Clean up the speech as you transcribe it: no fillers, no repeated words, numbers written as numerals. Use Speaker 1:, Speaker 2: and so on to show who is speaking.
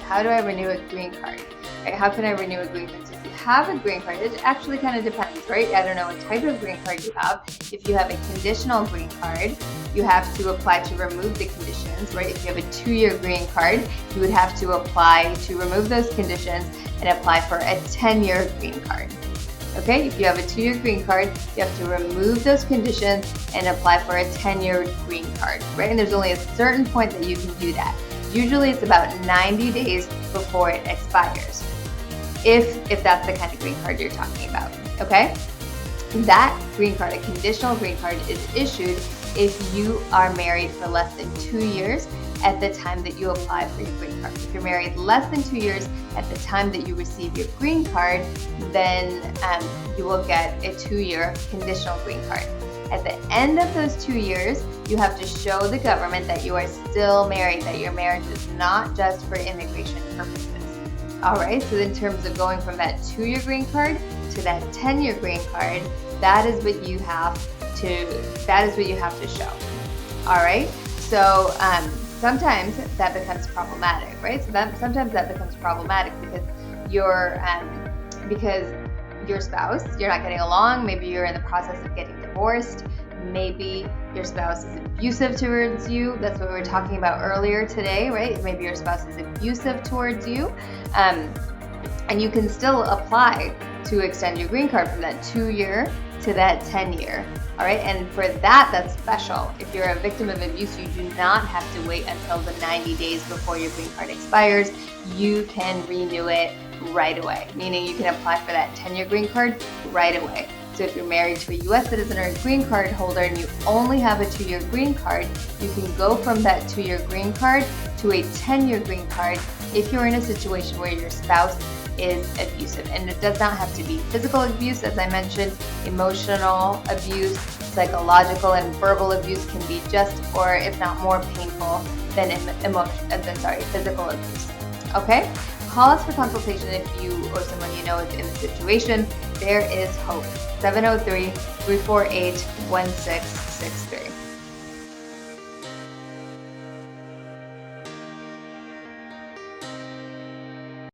Speaker 1: how do I renew a green card? Right? How can I renew a green card? So if you have a green card, it actually kind of depends, right? I don't know what type of green card you have. If you have a conditional green card, you have to apply to remove the conditions, right? If you have a 2-year green card, you would have to apply to remove those conditions and apply for a 10-year green card. Okay, if you have a 2-year green card, you have to remove those conditions and apply for a 10-year green card, right? And there's only a certain point that you can do that. Usually it's about 90 days before it expires, if that's the kind of green card you're talking about, okay? That green card, a conditional green card, is issued if you are married for less than 2 years at the time that you apply for your green card. If you're married less than 2 years at the time that you receive your green card, then you will get a 2-year conditional green card. At the end of those 2 years, you have to show the government that you are still married, that your marriage is not just for immigration purposes. All right, so in terms of going from that 2-year green card to that 10-year green card, that is what you have to show. All right, so sometimes that becomes problematic, right? So sometimes that becomes problematic because your spouse, you're not getting along. Maybe you're in the process of getting divorced. Maybe your spouse is abusive towards you. That's what we were talking about earlier today, right? Maybe your spouse is abusive towards you. And you can still apply to extend your green card from that 2-year to that 10-year. All right, and for that, that's special. If you're a victim of abuse, you do not have to wait until the 90 days before your green card expires. You can renew it right away, meaning you can apply for that 10-year green card right away. So if you're married to a U.S. citizen or a green card holder and you only have a 2-year green card, you can go from that 2-year green card to a 10-year green card if you're in a situation where your spouse is abusive. And it does not have to be physical abuse, as I mentioned. Emotional abuse, psychological and verbal abuse can be just, or if not more painful than physical abuse. Okay? Call us for consultation if you or someone you know is in the situation. There is hope. 703-348-1663.